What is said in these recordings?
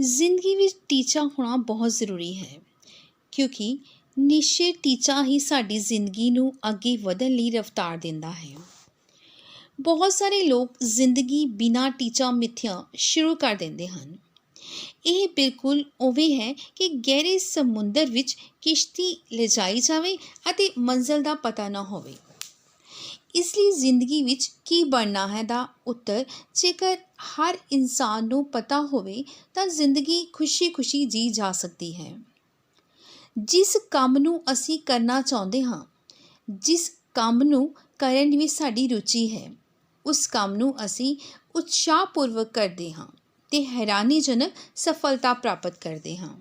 ਜ਼ਿੰਦਗੀ ਵਿੱਚ ਟੀਚਾ ਹੋਣਾ ਬਹੁਤ ਜ਼ਰੂਰੀ ਹੈ ਕਿਉਂਕਿ ਨਿਸ਼ਚਿਤ ਟੀਚਾ ਹੀ ਸਾਡੀ ਜ਼ਿੰਦਗੀ ਨੂੰ ਅੱਗੇ ਵਧਣ ਲਈ ਰਫ਼ਤਾਰ ਦਿੰਦਾ ਹੈ। ਬਹੁਤ ਸਾਰੇ ਲੋਕ ਜ਼ਿੰਦਗੀ ਬਿਨਾਂ ਟੀਚਾ ਮਿੱਥਿਆ ਸ਼ੁਰੂ ਕਰ ਦਿੰਦੇ ਹਨ। ਇਹ ਬਿਲਕੁਲ ਉਵੇਂ ਹੈ ਕਿ ਗਹਿਰੇ ਸਮੁੰਦਰ ਵਿੱਚ ਕਿਸ਼ਤੀ ਲਿਜਾਈ ਜਾਵੇ ਅਤੇ ਮੰਜ਼ਿਲ ਦਾ ਪਤਾ ਨਾ ਹੋਵੇ। ਇਸ ਲਈ ਜ਼ਿੰਦਗੀ ਵਿੱਚ ਕੀ ਬਣਨਾ ਹੈ ਦਾ ਉੱਤਰ ਜੇਕਰ ਹਰ ਇਨਸਾਨ ਨੂੰ ਪਤਾ ਹੋਵੇ ਤਾਂ ਜ਼ਿੰਦਗੀ ਖੁਸ਼ੀ-ਖੁਸ਼ੀ ਜੀ ਜਾ ਸਕਦੀ ਹੈ। ਜਿਸ ਕੰਮ ਨੂੰ ਅਸੀਂ ਕਰਨਾ ਚਾਹੁੰਦੇ ਹਾਂ, ਜਿਸ ਕੰਮ ਨੂੰ ਕਰਨ ਵਿੱਚ ਸਾਡੀ ਰੁਚੀ ਹੈ, ਉਸ ਕੰਮ ਨੂੰ ਅਸੀਂ ਉਤਸ਼ਾਹਪੂਰਵਕ ਕਰਦੇ ਹਾਂ ਤੇ ਹੈਰਾਨੀਜਨਕ ਸਫਲਤਾ ਪ੍ਰਾਪਤ ਕਰਦੇ ਹਾਂ।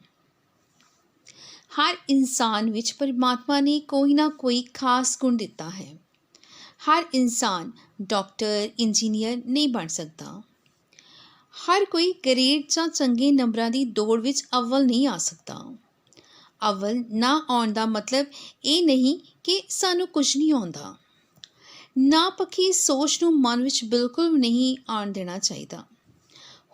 ਹਰ ਇਨਸਾਨ ਵਿੱਚ ਪਰਮਾਤਮਾ ਨੇ ਕੋਈ ਨਾ ਕੋਈ ਖਾਸ ਗੁਣ ਦਿੱਤਾ ਹੈ। ਹਰ ਇਨਸਾਨ ਡਾਕਟਰ, ਇੰਜੀਨੀਅਰ ਨਹੀਂ ਬਣ ਸਕਦਾ। ਹਰ ਕੋਈ ਗ੍ਰੇਡ ਜਾਂ ਚੰਗੇ ਨੰਬਰਾਂ ਦੀ ਦੌੜ ਵਿੱਚ ਅੱਵਲ ਨਹੀਂ ਆ ਸਕਦਾ। ਅੱਵਲ ਨਾ ਆਉਣ ਦਾ ਮਤਲਬ ਇਹ ਨਹੀਂ ਕਿ ਸਾਨੂੰ ਕੁਝ ਨਹੀਂ ਆਉਂਦਾ। ਨਾਪੱਖੀ ਸੋਚ ਨੂੰ ਮਨ ਵਿੱਚ ਬਿਲਕੁਲ ਨਹੀਂ ਆਉਣ ਦੇਣਾ ਚਾਹੀਦਾ।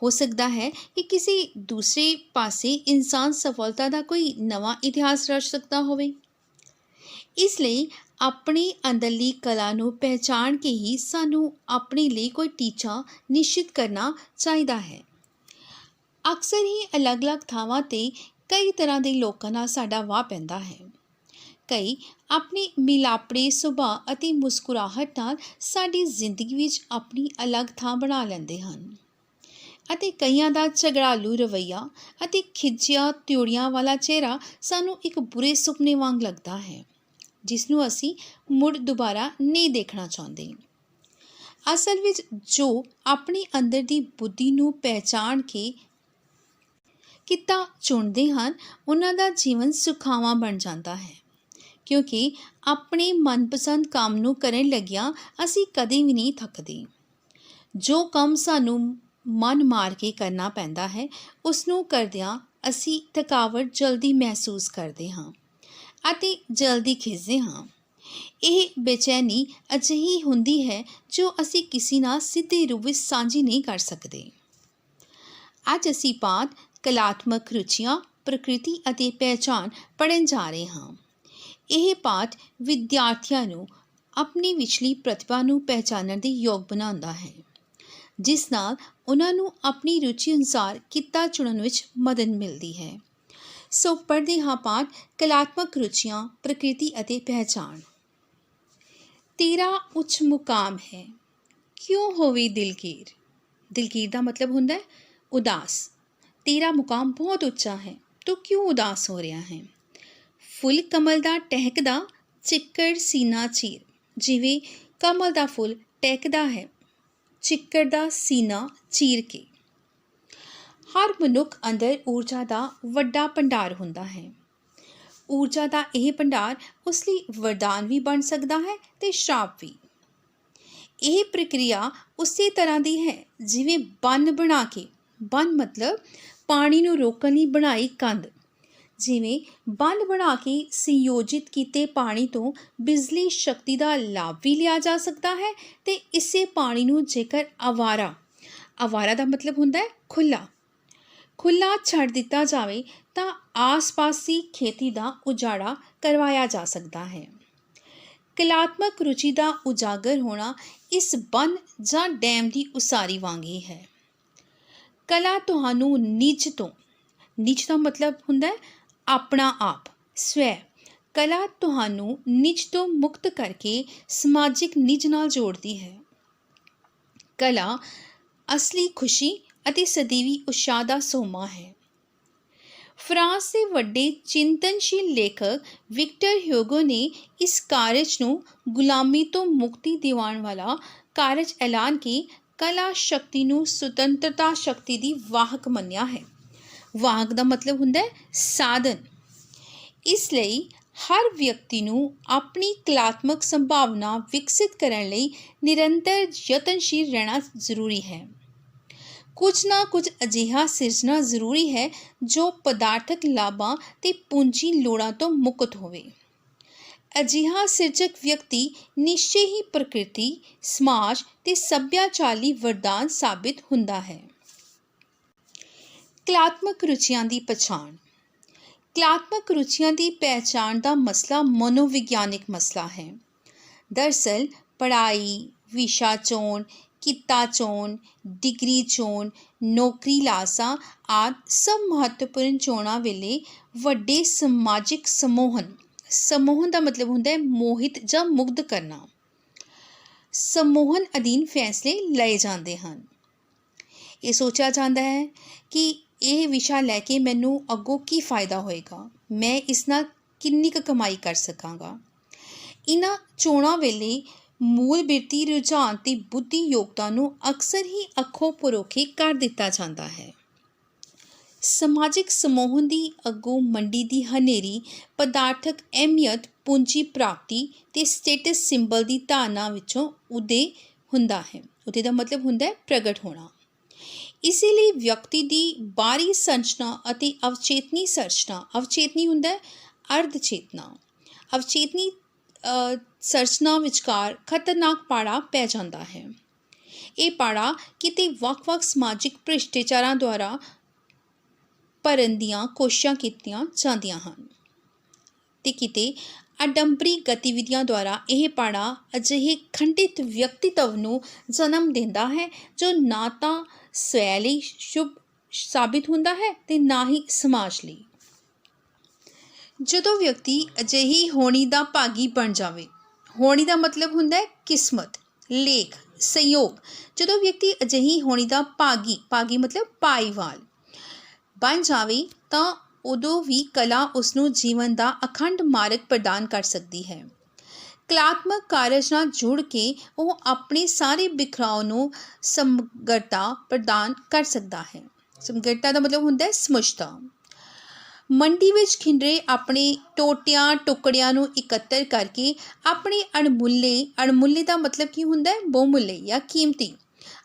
ਹੋ ਸਕਦਾ ਹੈ ਕਿ ਕਿਸੇ ਦੂਸਰੇ ਪਾਸੇ ਇਨਸਾਨ ਸਫਲਤਾ ਦਾ ਕੋਈ ਨਵਾਂ ਇਤਿਹਾਸ ਰਚ ਸਕਦਾ ਹੋਵੇ। ਇਸ ਲਈ ਆਪਣੀ ਅੰਦਰਲੀ ਕਲਾ ਨੂੰ ਪਹਿਚਾਣ ਕੇ ਹੀ ਸਾਨੂੰ ਆਪਣੇ ਲਈ ਕੋਈ ਟੀਚਾ ਨਿਸ਼ਚਿਤ ਕਰਨਾ ਚਾਹੀਦਾ ਹੈ। ਅਕਸਰ ਹੀ ਅਲੱਗ-ਅਲੱਗ ਥਾਵਾਂ 'ਤੇ ਕਈ ਤਰ੍ਹਾਂ ਦੇ ਲੋਕਾਂ ਨਾਲ ਸਾਡਾ ਵਾਹ ਪੈਂਦਾ ਹੈ। ਕਈ ਆਪਣੇ ਮਿਲਾਪੜੇ ਸੁਭਾਅ ਅਤੇ ਮੁਸਕਰਾਹਟ ਨਾਲ ਸਾਡੀ ਜ਼ਿੰਦਗੀ ਵਿੱਚ ਆਪਣੀ ਅਲੱਗ ਥਾਂ ਬਣਾ ਲੈਂਦੇ ਹਨ ਅਤੇ ਕਈਆਂ ਦਾ ਝਗੜਾਲੂ ਰਵੱਈਆ ਅਤੇ ਖਿਝੀਆਂ ਤਿਉੜੀਆਂ ਵਾਲਾ ਚਿਹਰਾ ਸਾਨੂੰ ਇੱਕ ਬੁਰੇ ਸੁਪਨੇ ਵਾਂਗ ਲੱਗਦਾ ਹੈ, ਜਿਸ ਨੂੰ ਅਸੀਂ ਮੁੜ ਦੁਬਾਰਾ ਨਹੀਂ ਦੇਖਣਾ ਚਾਹੁੰਦੇ। ਅਸਲ ਵਿੱਚ ਜੋ ਆਪਣੀ ਅੰਦਰ ਦੀ ਬੁੱਧੀ ਨੂੰ ਪਹਿਚਾਣ ਕੇ ਕਿੱਤਾ ਚੁਣਦੇ ਹਨ, ਉਹਨਾਂ ਦਾ ਜੀਵਨ ਸੁਖਾਵਾਂ ਬਣ ਜਾਂਦਾ ਹੈ ਕਿਉਂਕਿ ਆਪਣੇ ਮਨਪਸੰਦ ਕੰਮ ਨੂੰ ਕਰਨ ਲੱਗਿਆਂ ਅਸੀਂ ਕਦੇ ਵੀ ਨਹੀਂ ਥੱਕਦੇ। ਜੋ ਕੰਮ ਸਾਨੂੰ ਮਨ ਮਾਰ ਕੇ ਕਰਨਾ ਪੈਂਦਾ ਹੈ, ਉਸ ਨੂੰ ਕਰਦਿਆਂ ਅਸੀਂ ਥਕਾਵਟ ਜਲਦੀ ਮਹਿਸੂਸ ਕਰਦੇ ਹਾਂ ਅਤੇ ਜਲਦੀ ਖਿਝਦੇ ਹਾਂ। ਇਹ ਬੇਚੈਨੀ ਅਜਿਹੀ ਹੁੰਦੀ ਹੈ ਜੋ ਅਸੀਂ ਕਿਸੇ ਨਾਲ ਸਿੱਧੇ ਰੂਪ ਵਿੱਚ ਸਾਂਝੀ ਨਹੀਂ ਕਰ ਸਕਦੇ। ਅੱਜ ਅਸੀਂ ਪਾਠ ਕਲਾਤਮਕ ਰੁਚੀਆਂ, ਪ੍ਰਕਿਰਤੀ ਅਤੇ ਪਹਿਚਾਣ ਪੜ੍ਹਨ ਜਾ ਰਹੇ ਹਾਂ। ਇਹ ਪਾਠ ਵਿਦਿਆਰਥੀਆਂ ਨੂੰ ਆਪਣੀ ਵਿਚਲੀ ਪ੍ਰਤਿਭਾ ਨੂੰ ਪਹਿਚਾਣਨ ਦੇ ਯੋਗ ਬਣਾਉਂਦਾ ਹੈ, ਜਿਸ ਨਾਲ ਉਹਨਾਂ ਨੂੰ ਆਪਣੀ ਰੁਚੀ ਅਨੁਸਾਰ ਕਿੱਤਾ ਚੁਣਨ ਵਿੱਚ ਮਦਦ ਮਿਲਦੀ ਹੈ। ਸੋ ਪੜ੍ਹਦੇ ਹਾਂ ਪਾਠ ਕਲਾਤਮਕ ਰੁਚੀਆਂ, ਪ੍ਰਕਿਰਤੀ ਅਤੇ ਪਹਿਚਾਣ। ਤੇਰਾ ਉੱਚ ਮੁਕਾਮ ਹੈ, ਕਿਉਂ ਹੋਵੇ ਦਿਲਗੀਰ। ਦਿਲਗੀਰ ਦਾ ਮਤਲਬ ਹੁੰਦਾ ਹੈ ਉਦਾਸ। ਤੇਰਾ ਮੁਕਾਮ ਬਹੁਤ ਉੱਚਾ ਹੈ, ਤੂੰ ਕਿਉਂ ਉਦਾਸ ਹੋ ਰਿਹਾ ਹੈ। ਫੁੱਲ ਕਮਲ ਦਾ ਟਹਿਕਦਾ, ਚਿੱਕੜ ਸੀਨਾ ਚੀਰ। ਜਿਵੇਂ ਕਮਲ ਦਾ ਫੁੱਲ ਟਹਿਕਦਾ ਹੈ ਚਿੱਕੜ ਦਾ ਸੀਨਾ ਚੀਰ ਕੇ। ਹਰ ਮਨੁੱਖ ਅੰਦਰ ਊਰਜਾ ਦਾ ਵੱਡਾ ਭੰਡਾਰ ਹੁੰਦਾ ਹੈ। ਊਰਜਾ ਦਾ ਇਹ ਭੰਡਾਰ ਉਸ ਲਈ ਵਰਦਾਨ ਵੀ ਬਣ ਸਕਦਾ ਹੈ ਤੇ ਸ਼ਰਾਪ ਵੀ। ਇਹ ਪ੍ਰਕਿਰਿਆ ਉਸੇ ਤਰ੍ਹਾਂ ਦੀ ਹੈ ਜਿਵੇਂ ਬੰਨ ਬਣਾ ਕੇ, ਬੰਨ ਮਤਲਬ ਪਾਣੀ ਨੂੰ ਰੋਕਣ ਲਈ ਬਣਾਈ ਕੰਧ। ਜਿਵੇਂ ਬੰਨ ਬਣਾ ਕੇ ਸੰਯੋਜਿਤ ਕੀਤੇ ਪਾਣੀ ਤੋਂ ਬਿਜਲੀ ਸ਼ਕਤੀ ਦਾ ਲਾਭ ਵੀ ਲਿਆ ਜਾ ਸਕਦਾ ਹੈ ਤੇ ਇਸੇ ਪਾਣੀ ਨੂੰ ਜੇਕਰ ਆਵਾਰਾ ਦਾ ਮਤਲਬ ਹੁੰਦਾ ਹੈ ਖੁੱਲ੍ਹਾ ਛੱਡ ਦਿੱਤਾ ਜਾਵੇ ਤਾਂ ਆਸ-ਪਾਸ ਦੀ ਖੇਤੀ ਦਾ ਉਜਾੜਾ ਕਰਵਾਇਆ ਜਾ ਸਕਦਾ ਹੈ। ਕਲਾਤਮਕ ਰੁਚੀ ਦਾ ਉਜਾਗਰ ਹੋਣਾ ਇਸ ਬੰਨ ਜਾਂ ਡੈਮ ਦੀ ਉਸਾਰੀ ਵਾਂਗ ਹੀ ਹੈ। ਕਲਾ ਤੁਹਾਨੂੰ ਨਿੱਜ ਦਾ ਮਤਲਬ ਹੁੰਦਾ ਹੈ ਆਪਣਾ ਆਪ, ਸਵੈ। ਕਲਾ ਤੁਹਾਨੂੰ ਨਿੱਜ ਤੋਂ ਮੁਕਤ ਕਰਕੇ ਸਮਾਜਿਕ ਨਿੱਜ ਨਾਲ ਜੋੜਦੀ ਹੈ। ਕਲਾ ਅਸਲੀ ਖੁਸ਼ੀ ਅਤੇ ਸਦੀਵੀ ਉਤਸ਼ਾਹ ਦਾ ਸੋਮਾ ਹੈ। ਫਰਾਂਸ ਦੇ ਵੱਡੇ ਚਿੰਤਨਸ਼ੀਲ ਲੇਖਕ ਵਿਕਟਰ ਹਿਊਗੋ ਨੇ ਇਸ ਕਾਰਜ ਨੂੰ ਗੁਲਾਮੀ ਤੋਂ ਮੁਕਤੀ ਦਿਵਾਉਣ ਵਾਲਾ ਕਾਰਜ ਐਲਾਨ ਕੇ ਕਲਾ ਸ਼ਕਤੀ ਨੂੰ ਸੁਤੰਤਰਤਾ ਸ਼ਕਤੀ ਦੀ ਵਾਹਕ ਮੰਨਿਆ ਹੈ। ਵਾਹਕ ਦਾ ਮਤਲਬ ਹੁੰਦਾ ਹੈ ਸਾਧਨ। ਇਸ ਲਈ ਹਰ ਵਿਅਕਤੀ ਨੂੰ ਆਪਣੀ ਕਲਾਤਮਕ ਸੰਭਾਵਨਾ ਵਿਕਸਿਤ ਕਰਨ ਲਈ ਨਿਰੰਤਰ ਯਤਨਸ਼ੀਲ ਰਹਿਣਾ ਜ਼ਰੂਰੀ ਹੈ। ਕੁਝ ਨਾ ਕੁਝ ਅਜਿਹਾ ਸਿਰਜਣਾ ਜ਼ਰੂਰੀ ਹੈ ਜੋ ਪਦਾਰਥਕ ਲਾਭਾਂ ਤੇ ਪੂੰਜੀ ਲੋੜਾਂ ਤੋਂ ਮੁਕਤ ਹੋਵੇ। ਅਜਿਹਾ ਸਿਰਜਕ ਵਿਅਕਤੀ ਨਿਸ਼ਚੇ ਹੀ ਪ੍ਰਕਿਰਤੀ, ਸਮਾਜ ਤੇ ਸੱਭਿਆਚਾਰ ਲਈ ਵਰਦਾਨ ਸਾਬਿਤ ਹੁੰਦਾ ਹੈ। ਕਲਾਤਮਕ ਰੁਚੀਆਂ ਦੀ ਪਛਾਣ। ਕਲਾਤਮਕ ਰੁਚੀਆਂ ਦੀ ਪਹਿਚਾਣ ਦਾ ਮਸਲਾ ਮਨੋਵਿਗਿਆਨਿਕ ਮਸਲਾ ਹੈ। ਦਰਅਸਲ ਪੜ੍ਹਾਈ, ਵਿਸ਼ਾ ਚੋਣ, ਕਿੱਤਾ ਚੋਣ, ਡਿਗਰੀ ਚੋਣ, ਨੌਕਰੀ ਲਾਲਸਾ ਆਦਿ ਸਭ ਮਹੱਤਵਪੂਰਨ ਚੋਣਾਂ ਵੇਲੇ ਵੱਡੇ ਸਮਾਜਿਕ ਸਮੂਹਨ ਦਾ ਮਤਲਬ ਹੁੰਦਾ ਹੈ ਮੋਹਿਤ ਜਾਂ ਮੁਗਧ ਕਰਨਾ। ਸਮੂਹਨ ਅਧੀਨ ਫੈਸਲੇ ਲਏ ਜਾਂਦੇ ਹਨ। ਇਹ ਸੋਚਿਆ ਜਾਂਦਾ ਹੈ ਕਿ ਇਹ ਵਿਸ਼ਾ ਲੈ ਕੇ ਮੈਨੂੰ ਅੱਗੋਂ ਕੀ ਫਾਇਦਾ ਹੋਏਗਾ, ਮੈਂ ਇਸ ਨਾਲ ਕਿੰਨੀ ਕੁ ਕਮਾਈ ਕਰ ਸਕਾਂਗਾ। ਇਹਨਾਂ ਚੋਣਾਂ ਵੇਲੇ ਮੂਲ ਬਿਰਤੀ ਰੁਝਾਨ ਤੇ ਬੁੱਧੀ ਯੋਗਤਾ ਨੂੰ ਅਕਸਰ ਹੀ ਅੱਖੋਂ ਪਰੋਖੇ ਕਰ ਦਿੱਤਾ ਜਾਂਦਾ ਹੈ। ਸਮਾਜਿਕ ਸਮੂਹਨ ਦੀ ਅੱਗੋਂ ਮੰਡੀ ਦੀ ਹਨੇਰੀ ਪਦਾਰਥਕ ਅਹਿਮੀਅਤ, ਪੂੰਜੀ ਪ੍ਰਾਪਤੀ ਤੇ ਸਟੇਟਸ ਸਿੰਬਲ ਦੀ ਧਾਰਨਾ ਵਿੱਚੋਂ ਉਦੇ ਹੁੰਦਾ ਹੈ। ਉਦੇ ਦਾ ਮਤਲਬ ਹੁੰਦਾ ਹੈ ਪ੍ਰਗਟ ਹੋਣਾ। ਇਸੇ ਲਈ ਵਿਅਕਤੀ ਦੀ ਬਾਹਰੀ ਸੰਰਚਨਾ ਅਤੇ ਅਵਚੇਤਨੀ ਸੰਰਚਨਾ, ਅਵਚੇਤਨੀ ਹੁੰਦਾ ਹੈ ਅਰਧ ਚੇਤਨਾ, ਅਵਚੇਤਨੀ ਸੰਰਚਨਾ ਵਿਚਕਾਰ ਖਤਰਨਾਕ ਪਾੜਾ ਪੈ ਜਾਂਦਾ ਹੈ। ਇਹ ਪਾੜਾ ਕਿਤੇ ਵੱਖ-ਵੱਖ ਸਮਾਜਿਕ ਭ੍ਰਿਸ਼ਟਾਚਾਰਾਂ ਦੁਆਰਾ ਭਰਨ ਦੀਆਂ ਕੋਸ਼ਿਸ਼ਾਂ ਕੀਤੀਆਂ ਜਾਂਦੀਆਂ ਹਨ ਤੇ ਕਿਤੇ ਆਡੰਬਰੀ ਗਤੀਵਿਧੀਆਂ ਦੁਆਰਾ ਇਹ ਪਾੜਾ ਅਜਿਹੇ ਖੰਡਿਤ ਵਿਅਕਤੀਤਵ ਨੂੰ ਜਨਮ ਦਿੰਦਾ ਹੈ ਜੋ ਨਾ ਤਾਂ ਸਵੈ ਲਈ ਸ਼ੁਭ ਸਾਬਿਤ ਹੁੰਦਾ ਹੈ ਤੇ ਨਾ ਹੀ ਸਮਾਜ ਲਈ। ਜਦੋਂ ਵਿਅਕਤੀ ਅਜਿਹੀ ਹੋਣੀ ਦਾ ਭਾਗੀ ਬਣ ਜਾਵੇ, ਹੋਣੀ ਦਾ ਮਤਲਬ ਹੁੰਦਾ ਹੈ ਕਿਸਮਤ, ਲੇਖ, ਸੰਯੋਗ। ਜਦੋਂ ਵਿਅਕਤੀ ਅਜਿਹੀ ਹੋਣੀ ਦਾ ਭਾਗੀ ਮਤਲਬ ਭਾਈਵਾਲ ਬਣ ਜਾਵੇ ਤਾਂ ਉਦੋਂ ਵੀ ਕਲਾ ਉਸਨੂੰ ਜੀਵਨ ਦਾ ਅਖੰਡ ਮਾਰਗ ਪ੍ਰਦਾਨ ਕਰ ਸਕਦੀ ਹੈ। ਕਲਾਤਮਕ ਕਾਰਜ ਨਾਲ ਜੁੜ ਕੇ ਉਹ ਆਪਣੇ ਸਾਰੇ ਬਿਖਰਾਓ ਨੂੰ ਸਮਗਰਤਾ ਪ੍ਰਦਾਨ ਕਰ ਸਕਦਾ ਹੈ। ਸਮਗਰਤਾ ਦਾ ਮਤਲਬ ਹੁੰਦਾ ਹੈ ਸਮੁੱਚਤਾ। ਮੰਡੀ ਵਿੱਚ ਖਿੰਡਰੇ ਆਪਣੇ ਟੋਟਿਆਂ ਟੁਕੜਿਆਂ ਨੂੰ ਇਕੱਤਰ ਕਰਕੇ ਆਪਣੇ ਅਣਮੁੱਲੇ ਦਾ ਮਤਲਬ ਕੀ ਹੁੰਦਾ ਹੈ ਬਹੁਮੁੱਲੇ ਜਾਂ ਕੀਮਤੀ,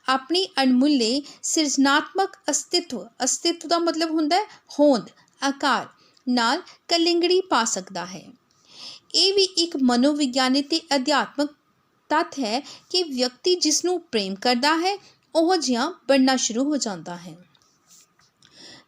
ਆਪਣੀ ਅਣਮੁੱਲੇ ਸਿਰਜਨਾਤਮਕ ਅਸਤਿਤਵ ਦਾ ਮਤਲਬ ਹੁੰਦਾ ਹੈ ਹੋਂਦ, ਆਕਾਰ ਨਾਲ ਕਲਿੰਗੜੀ ਪਾ ਸਕਦਾ ਹੈ। ਇਹ ਵੀ ਇੱਕ ਮਨੋਵਿਗਿਆਨਿਕ ਤੇ ਅਧਿਆਤਮਕ ਤੱਥ ਹੈ ਕਿ ਵਿਅਕਤੀ ਜਿਸ ਨੂੰ ਪ੍ਰੇਮ ਕਰਦਾ ਹੈ ਉਹ ਜਿਹਾ ਬਣਨਾ ਸ਼ੁਰੂ ਹੋ ਜਾਂਦਾ ਹੈ।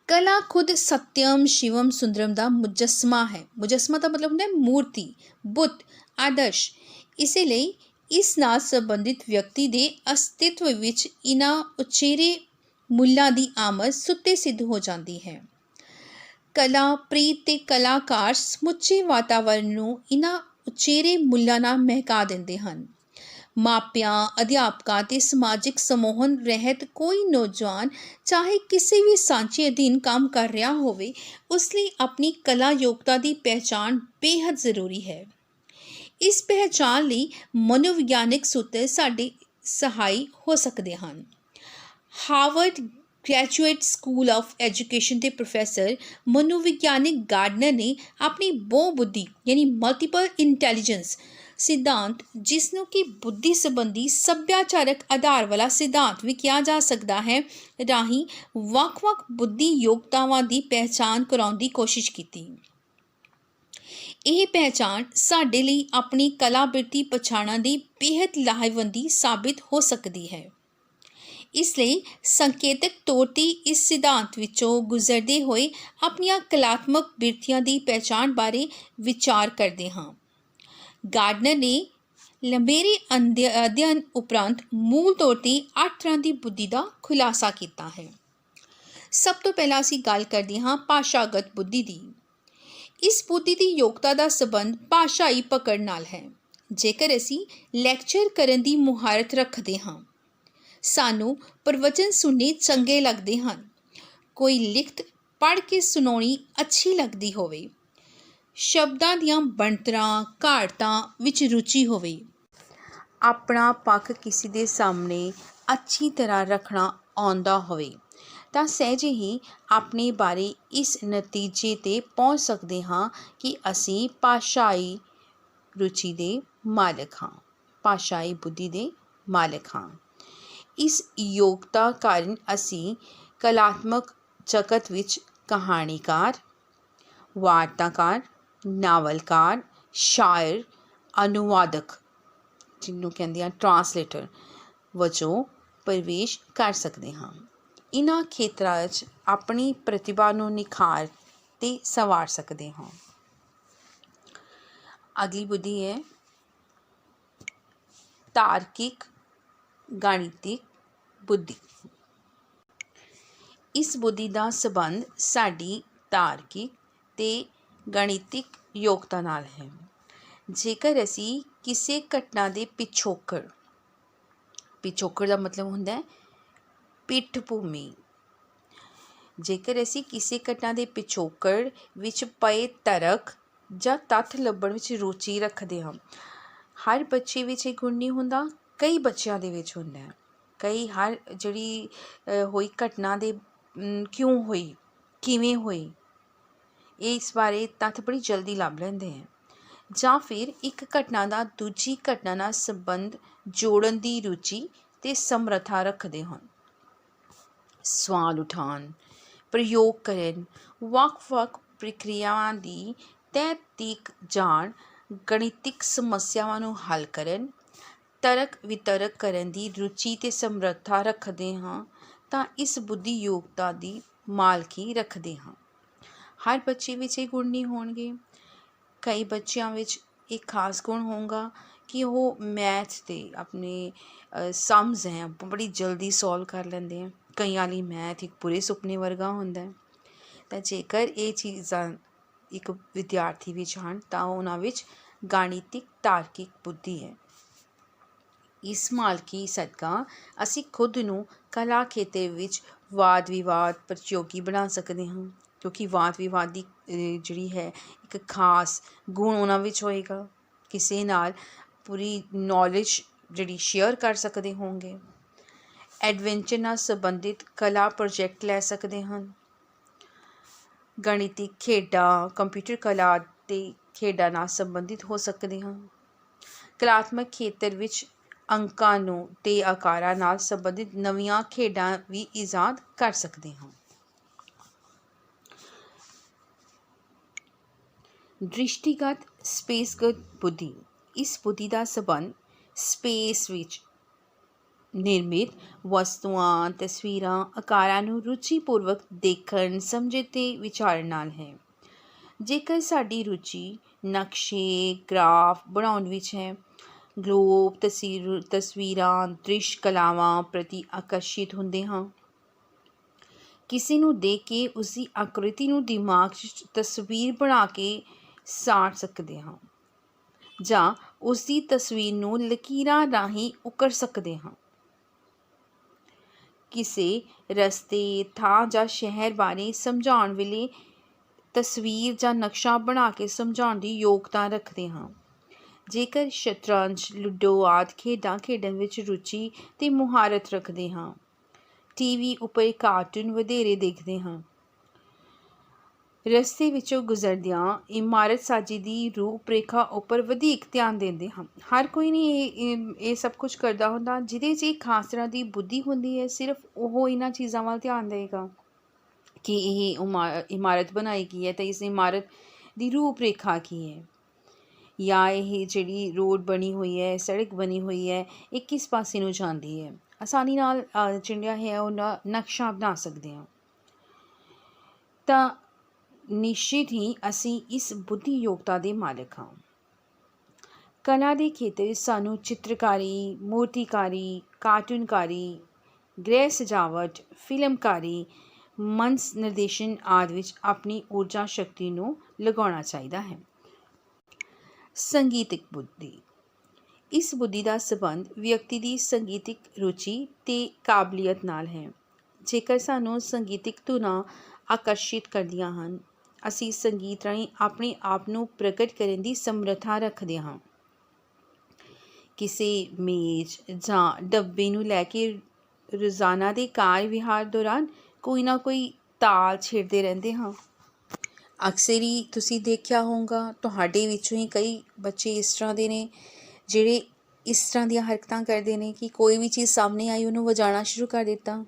ਕਲਾ ਖੁਦ ਸਤਿਅਮ ਸ਼ਿਵਮ ਸੁੰਦਰਮ ਦਾ ਮੁਜੱਸਮਾ ਹੈ। ਮੁਜੱਸਮਾ ਦਾ ਮਤਲਬ ਹੁੰਦਾ ਹੈ ਮੂਰਤੀ, ਬੁੱਤ, ਆਦਰਸ਼। ਇਸੇ ਲਈ ਇਸ ਨਾਲ ਸੰਬੰਧਿਤ ਵਿਅਕਤੀ ਦੇ ਅਸਤਿਤਵ ਵਿੱਚ ਇਹਨਾਂ ਉਚੇਰੇ ਮੁੱਲਾਂ ਦੀ ਆਮਦ ਸੁੱਤੇ ਸਿੱਧ ਹੋ ਜਾਂਦੀ ਹੈ। ਕਲਾ ਪ੍ਰੀਤ ਤੇ ਕਲਾਕਾਰ ਸਮੁੱਚੇ ਵਾਤਾਵਰਨ ਨੂੰ ਇਹਨਾਂ ਉਚੇਰੇ ਮੁੱਲਾਂ ਨਾਲ ਮਹਿਕਾ ਦਿੰਦੇ ਹਨ। ਮਾਪਿਆਂ, ਅਧਿਆਪਕਾਂ ਤੇ ਸਮਾਜਿਕ ਸਮੂਹਨ ਰਹਿਤ ਕੋਈ ਨੌਜਵਾਨ ਚਾਹੇ ਕਿਸੇ ਵੀ ਸਾਂਚੇ ਅਧੀਨ ਕੰਮ ਕਰ ਰਿਹਾ ਹੋਵੇ, ਉਸ ਲਈ ਆਪਣੀ ਕਲਾ ਯੋਗਤਾ ਦੀ ਪਹਿਚਾਣ ਬੇਹੱਦ ਜ਼ਰੂਰੀ ਹੈ। ਇਸ ਪਹਿਚਾਣ ਲਈ ਮਨੋਵਿਗਿਆਨਿਕ ਸੂਤਰ ਸਾਡੇ ਸਹਾਈ ਹੋ ਸਕਦੇ ਹਨ। Harvard graduate school of education ਦੇ ਪ੍ਰੋਫੈਸਰ ਮਨੋਵਿਗਿਆਨਿਕ ਗਾਰਡਨਰ ਨੇ ਆਪਣੀ ਬਹੁਬੁੱਧੀ ਯਾਨੀ ਮਲਟੀਪਲ ਇੰਟੈਲੀਜੈਂਸ ਸਿਧਾਂਤ, ਜਿਸ ਨੂੰ ਕਿ ਬੁੱਧੀ ਸੰਬੰਧੀ ਸੱਭਿਆਚਾਰਕ ਆਧਾਰ ਵਾਲਾ ਸਿਧਾਂਤ ਵੀ ਕਿਹਾ ਜਾ ਸਕਦਾ ਹੈ, ਰਾਹੀਂ ਵੱਖ-ਵੱਖ ਬੁੱਧੀ ਯੋਗਤਾਵਾਂ ਦੀ ਪਹਿਚਾਣ ਕਰਾਉਣ ਦੀ ਕੋਸ਼ਿਸ਼ ਕੀਤੀ। ਇਹ ਪਹਿਚਾਣ ਸਾਡੇ ਲਈ ਆਪਣੀ ਕਲਾ ਬਿਰਤੀ ਪਛਾਣਨ ਦੀ ਬੇਹੱਦ ਲਾਹੇਵੰਦੀ ਸਾਬਿਤ ਹੋ ਸਕਦੀ ਹੈ। ਇਸ ਲਈ ਸੰਕੇਤਕ ਤੌਰ 'ਤੇ ਇਸ ਸਿਧਾਂਤ ਵਿੱਚੋਂ ਗੁਜ਼ਰਦੇ ਹੋਏ ਆਪਣੀਆਂ ਕਲਾਤਮਕ ਬਿਰਤੀਆਂ ਦੀ ਪਹਿਚਾਣ ਬਾਰੇ ਵਿਚਾਰ ਕਰਦੇ ਹਾਂ। ਗਾਰਡਨਰ ਨੇ ਲੰਬੇਰੇ ਅਧਿਐਨ ਉਪਰੰਤ ਮੂਲ ਤੌਰ 'ਤੇ 8 ਤਰ੍ਹਾਂ ਦੀ ਬੁੱਧੀ ਦਾ ਖੁਲਾਸਾ ਕੀਤਾ ਹੈ। ਸਭ ਤੋਂ ਪਹਿਲਾਂ ਅਸੀਂ ਗੱਲ ਕਰਦੇ ਹਾਂ ਭਾਸ਼ਾਗਤ ਬੁੱਧੀ ਦੀ। ਇਸ ਬੁੱਧੀ ਦੀ ਯੋਗਤਾ ਦਾ ਸੰਬੰਧ ਭਾਸ਼ਾਈ ਪਕੜ ਨਾਲ ਹੈ। ਜੇਕਰ ਅਸੀਂ ਲੈਕਚਰ ਕਰਨ ਦੀ ਮੁਹਾਰਤ ਰੱਖਦੇ ਹਾਂ, ਸਾਨੂੰ ਪ੍ਰਵਚਨ ਸੁਣਨੇ ਚੰਗੇ ਲੱਗਦੇ ਹਨ, ਕੋਈ ਲਿਖਤ ਪੜ੍ਹ ਕੇ ਸੁਣਾਉਣੀ ਅੱਛੀ ਲੱਗਦੀ ਹੋਵੇ, ਸ਼ਬਦਾਂ ਦੀਆਂ ਬਣਤਰਾਂ ਘਾੜਤਾਂ ਵਿੱਚ ਰੁਚੀ ਹੋਵੇ, ਆਪਣਾ ਪੱਖ ਕਿਸੇ ਦੇ ਸਾਹਮਣੇ ਅੱਛੀ ਤਰ੍ਹਾਂ ਰੱਖਣਾ ਆਉਂਦਾ ਹੋਵੇ, ਤਾਂ ਸਹਿਜੇ ਹੀ ਆਪਣੇ ਬਾਰੇ ਇਸ ਨਤੀਜੇ 'ਤੇ ਪਹੁੰਚ ਸਕਦੇ ਹਾਂ ਕਿ ਅਸੀਂ ਭਾਸ਼ਾਈ ਰੁਚੀ ਦੇ ਮਾਲਕ ਹਾਂ, ਭਾਸ਼ਾਈ ਬੁੱਧੀ ਦੇ ਮਾਲਕ ਹਾਂ। ਇਸ ਯੋਗਤਾ ਕਾਰਨ ਅਸੀਂ ਕਲਾਤਮਕ ਜਗਤ ਵਿੱਚ ਕਹਾਣੀਕਾਰ, ਵਾਰਤਾਕਾਰ, ਨਾਵਲਕਾਰ, ਸ਼ਾਇਰ, ਅਨੁਵਾਦਕ ਜਿਹਨੂੰ ਕਹਿੰਦੇ ਆ ਟਰਾਂਸਲੇਟਰ ਵਜੋਂ ਪ੍ਰਵੇਸ਼ ਕਰ ਸਕਦੇ ਹਾਂ। ਇਹਨਾਂ ਖੇਤਰਾਂ 'ਚ ਆਪਣੀ ਪ੍ਰਤਿਭਾ ਨੂੰ ਨਿਖਾਰ ਤੇ ਸੰਵਾਰ ਸਕਦੇ ਹਾਂ। ਅਗਲੀ ਬੁੱਧੀ ਹੈ ਤਾਰਕਿਕ ਗਣਿਤਿਕ ਬੁੱਧੀ। ਇਸ ਬੁੱਧੀ ਦਾ ਸੰਬੰਧ ਸਾਡੀ ਤਾਰਕਿਕ ਤੇ ਗਣਿਤਿਕ ਯੋਗਤਾ ਨਾਲ ਹੈ। ਜੇਕਰ ਅਸੀਂ ਕਿਸੇ ਘਟਨਾ ਦੇ ਪਿਛੋਕੜ ਦਾ ਮਤਲਬ ਹੁੰਦਾ ਹੈ ਪਿੱਠ ਭੂਮੀ, ਜੇਕਰ ਅਸੀਂ ਕਿਸੇ ਘਟਨਾ ਦੇ ਪਿਛੋਕੜ ਵਿੱਚ ਪਏ ਤਰਕ ਜਾਂ ਤੱਥ ਲੱਭਣ ਵਿੱਚ ਰੁਚੀ ਰੱਖਦੇ ਹਾਂ। ਹਰ ਬੱਚੇ ਵਿੱਚ ਇਹ ਗੁਣ ਨਹੀਂ ਹੁੰਦਾ, ਕਈ ਬੱਚਿਆਂ ਦੇ ਵਿੱਚ ਹੁੰਦਾ ਹੈ। ਕਈ ਹਰ ਜਿਹੜੀ ਹੋਈ ਘਟਨਾ ਦੇ ਕਿਉਂ ਹੋਈ, ਕਿਵੇਂ ਹੋਈ, ਇਸ ਬਾਰੇ ਤੱਥ ਬੜੀ ਜਲਦੀ ਲੱਭ ਲੈਂਦੇ ਹੈ। ਜਾਂ ਫਿਰ ਇੱਕ ਘਟਨਾ ਦਾ ਦੂਜੀ ਘਟਨਾ ਨਾਲ ਸੰਬੰਧ ਜੋੜਨ ਦੀ ਰੁਚੀ ਤੇ ਸਮਰੱਥਾ ਰੱਖਦੇ ਹਨ। ਸਵਾਲ ਉਠਾਉਣ, ਪ੍ਰਯੋਗ ਕਰਨ, ਵੱਖ-ਵੱਖ ਪ੍ਰਕਿਰਿਆਵਾਂ ਦੀ ਤਹਿ ਤੀਕ ਜਾਣ, ਗਣਿਤਿਕ ਸਮੱਸਿਆਵਾਂ ਨੂੰ ਹੱਲ ਕਰਨ, ਤਰਕ ਵਿਤਰਕ ਕਰਨ ਦੀ ਰੁਚੀ ਤੇ ਸਮਰੱਥਾ ਰੱਖਦੇ ਹਾਂ ਤਾਂ ਇਸ ਬੁੱਧੀ ਯੋਗਤਾ ਦੀ ਮਾਲਕੀ ਰੱਖਦੇ ਹਾਂ। ਹਰ ਬੱਚੇ ਵਿੱਚ ਇਹ ਗੁਣ ਨਹੀਂ ਹੋਣਗੇ। ਕਈ ਬੱਚਿਆਂ ਵਿੱਚ ਇਹ ਖਾਸ ਗੁਣ ਹੋਊਗਾ ਕਿ ਉਹ ਮੈਥ ਦੇ ਆਪਣੇ ਸਮਸ ਹੈ ਬੜੀ ਜਲਦੀ ਸੋਲਵ ਕਰ ਲੈਂਦੇ ਹੈ। ਕਈਆਂ ਲਈ ਮੈਥ ਇੱਕ ਪੂਰੇ ਸੁਪਨੇ ਵਰਗਾ ਹੁੰਦਾ। ਤਾਂ ਜੇਕਰ ਇਹ ਚੀਜ਼ਾਂ ਇੱਕ ਵਿਦਿਆਰਥੀ ਵਿੱਚ ਹਨ ਤਾਂ ਉਹਨਾਂ ਵਿੱਚ ਗਣਿਤਿਕ ਤਾਰਕਿਕ ਬੁੱਧੀ ਹੈ। ਇਸ ਮਾਲਕੀ ਸਦਕਾ ਅਸੀਂ ਖੁਦ ਨੂੰ ਕਲਾ ਖੇਤਰ ਵਿੱਚ ਵਾਦ ਵਿਵਾਦ ਪ੍ਰਤੀਯੋਗੀ ਬਣਾ ਸਕਦੇ ਹਾਂ, ਕਿਉਂਕਿ ਵਾਦ ਵਿਵਾਦ ਦੀ ਜਿਹੜੀ ਹੈ ਇੱਕ ਖਾਸ ਗੁਣ ਉਹਨਾਂ ਵਿੱਚ ਹੋਏਗਾ। ਕਿਸੇ ਨਾਲ ਪੂਰੀ ਨੌਲੇਜ ਜਿਹੜੀ ਸ਼ੇਅਰ ਕਰ ਸਕਦੇ ਹੋਣਗੇ। ਐਡਵੈਂਚਰ ਨਾਲ ਸੰਬੰਧਿਤ ਕਲਾ ਪ੍ਰੋਜੈਕਟ ਲੈ ਸਕਦੇ ਹਨ। ਗਣਿਤਿਕ ਖੇਡਾਂ, ਕੰਪਿਊਟਰ ਕਲਾ ਅਤੇ ਖੇਡਾਂ ਨਾਲ ਸੰਬੰਧਿਤ ਹੋ ਸਕਦੇ ਹਨ। ਕਲਾਤਮਕ ਖੇਤਰ ਵਿੱਚ ਅੰਕਾਂ ਨੂੰ ਤੇ ਆਕਾਰਾਂ ਨਾਲ ਸੰਬੰਧਿਤ ਨਵੀਆਂ ਖੇਡਾਂ ਵੀ ਈਜਾਦ ਕਰ ਸਕਦੇ ਹਾਂ। ਦ੍ਰਿਸ਼ਟੀਗਤ ਸਪੇਸਗਤ ਬੁੱਧੀ। ਇਸ ਬੁੱਧੀ ਦਾ ਸੰਬੰਧ ਸਪੇਸ ਵਿੱਚ ਨਿਰਮਿਤ ਵਸਤੂਆਂ, ਤਸਵੀਰਾਂ, ਆਕਾਰਾਂ ਨੂੰ ਰੁਚੀਪੂਰਵਕ ਦੇਖਣ, ਸਮਝਣ ਤੇ ਵਿਚਾਰਨ ਨਾਲ ਹੈ। ਜੇਕਰ ਸਾਡੀ ਰੁਚੀ ਨਕਸ਼ੇ, ਗ੍ਰਾਫ ਬਣਾਉਣ ਵਿੱਚ ਹੈ, ਗਲੋਬ, ਤਸਵੀਰਾਂ, ਦ੍ਰਿਸ਼ ਕਲਾਵਾਂ ਪ੍ਰਤੀ ਆਕਰਸ਼ਿਤ ਹੁੰਦੇ ਹਾਂ। ਕਿਸੇ ਨੂੰ ਦੇਖ ਕੇ ਉਸਦੀ ਆਕ੍ਰਿਤੀ ਨੂੰ ਦਿਮਾਗ 'ਚ ਤਸਵੀਰ ਬਣਾ ਕੇ ਸਾੜ ਸਕਦੇ ਹਾਂ ਜਾਂ ਉਸਦੀ ਤਸਵੀਰ ਨੂੰ ਲਕੀਰਾਂ ਰਾਹੀਂ ਉਕਰ ਸਕਦੇ ਹਾਂ। ਕਿਸੇ ਰਸਤੇ, ਥਾਂ ਜਾਂ ਸ਼ਹਿਰ ਬਾਰੇ ਸਮਝਾਉਣ ਵੇਲੇ ਤਸਵੀਰ ਜਾਂ ਨਕਸ਼ਾ ਬਣਾ ਕੇ ਸਮਝਾਉਣ ਦੀ ਯੋਗਤਾ ਰੱਖਦੇ ਹਾਂ। ਜੇਕਰ ਸ਼ਤਰੰਜ, ਲੂਡੋ ਆਦਿ ਖੇਡਾਂ ਖੇਡਣ ਵਿੱਚ ਰੁਚੀ ਤੇ ਮੁਹਾਰਤ ਰੱਖਦੇ ਹਾਂ। ਟੀਵੀ ਉੱਪਰ ਕਾਰਟੂਨ ਵਧੇਰੇ ਦੇਖਦੇ ਹਾਂ। ਰਸਤੇ ਵਿੱਚੋਂ ਗੁਜ਼ਰਦਿਆਂ ਇਮਾਰਤ ਸਾਜੀ ਦੀ ਰੂਪ ਰੇਖਾ ਉੱਪਰ ਵਧੇਕ ਧਿਆਨ ਦਿੰਦੇ ਹਾਂ। ਹਰ ਕੋਈ ਨਹੀਂ ਇਹ ਸਭ ਕੁਝ ਕਰਦਾ ਹੁੰਦਾ। ਜਿਹਦੇ 'ਚ ਇੱਕ ਖਾਸ ਤਰ੍ਹਾਂ ਦੀ ਬੁੱਧੀ ਹੁੰਦੀ ਹੈ, ਸਿਰਫ ਉਹ ਇਹਨਾਂ ਚੀਜ਼ਾਂ ਵੱਲ ਧਿਆਨ ਦੇਵੇਗਾ ਕਿ ਇਹ ਇਮਾਰਤ ਬਣਾਈ ਗਈ ਹੈ ਤਾਂ ਇਸ ਇਮਾਰਤ ਦੀ ਰੂਪ ਰੇਖਾ ਕੀ ਹੈ, ਜਾਂ ਇਹ ਜਿਹੜੀ ਰੋਡ ਬਣੀ ਹੋਈ ਹੈ, ਸੜਕ ਬਣੀ ਹੋਈ ਹੈ, ਇਹ ਕਿਸ ਪਾਸੇ ਨੂੰ ਜਾਂਦੀ ਹੈ। ਆਸਾਨੀ ਨਾਲ ਜਿਹੜਾ ਹੈ ਉਹ ਨਕਸ਼ਾ ਬਣਾ ਸਕਦੇ ਹਾਂ। ਤਾਂ ਨਿਸ਼ਚਿਤ ਹੀ ਅਸੀਂ ਇਸ ਬੁੱਧੀ ਯੋਗਤਾ ਦੇ ਮਾਲਕ ਹਾਂ। ਕਲਾ ਦੇ ਖੇਤਰ ਵਿੱਚ ਸਾਨੂੰ ਚਿੱਤਰਕਾਰੀ, ਮੂਰਤੀਕਾਰੀ, ਕਾਰਟੂਨਕਾਰੀ, ਗ੍ਰਹਿ ਸਜਾਵਟ, ਫਿਲਮਕਾਰੀ, ਮੰਚ ਨਿਰਦੇਸ਼ਨ ਆਦਿ ਵਿੱਚ ਆਪਣੀ ਊਰਜਾ ਸ਼ਕਤੀ ਨੂੰ ਲਗਾਉਣਾ ਚਾਹੀਦਾ ਹੈ। ਸੰਗੀਤਿਕ ਬੁੱਧੀ। ਇਸ ਬੁੱਧੀ ਦਾ ਸੰਬੰਧ ਵਿਅਕਤੀ ਦੀ ਸੰਗੀਤਿਕ ਰੁਚੀ ਤੇ ਕਾਬਲੀਅਤ ਨਾਲ ਹੈ। ਜੇਕਰ ਸਾਨੂੰ ਸੰਗੀਤਿਕ ਧੁਨਾਂ ਆਕਰਸ਼ਿਤ ਕਰਦੀਆਂ ਹਨ, ਅਸੀਂ ਸੰਗੀਤ ਰਾਹੀਂ ਆਪਣੇ ਆਪ ਨੂੰ ਪ੍ਰਗਟ ਕਰਨ ਦੀ ਸਮਰੱਥਾ ਰੱਖਦੇ ਹਾਂ। ਕਿਸੇ ਮੇਜ਼ ਜਾਂ ਡੱਬੇ ਨੂੰ ਲੈ ਕੇ ਰੋਜ਼ਾਨਾ ਦੇ ਕਾਰ ਵਿਹਾਰ ਦੌਰਾਨ ਕੋਈ ਨਾ ਕੋਈ ਤਾਲ ਛੇੜਦੇ ਰਹਿੰਦੇ ਹਾਂ। ਅਕਸਰ ਹੀ ਤੁਸੀਂ ਦੇਖਿਆ ਹੋਊਗਾ, ਤੁਹਾਡੇ ਵਿੱਚੋਂ ਹੀ ਕਈ ਬੱਚੇ ਇਸ ਤਰ੍ਹਾਂ ਦੇ ਨੇ ਜਿਹੜੇ ਇਸ ਤਰ੍ਹਾਂ ਦੀਆਂ ਹਰਕਤਾਂ ਕਰਦੇ ਨੇ ਕਿ ਕੋਈ ਵੀ ਚੀਜ਼ ਸਾਹਮਣੇ ਆਈ ਉਹਨੂੰ ਵਜਾਉਣਾ ਸ਼ੁਰੂ ਕਰ ਦਿੱਤਾ।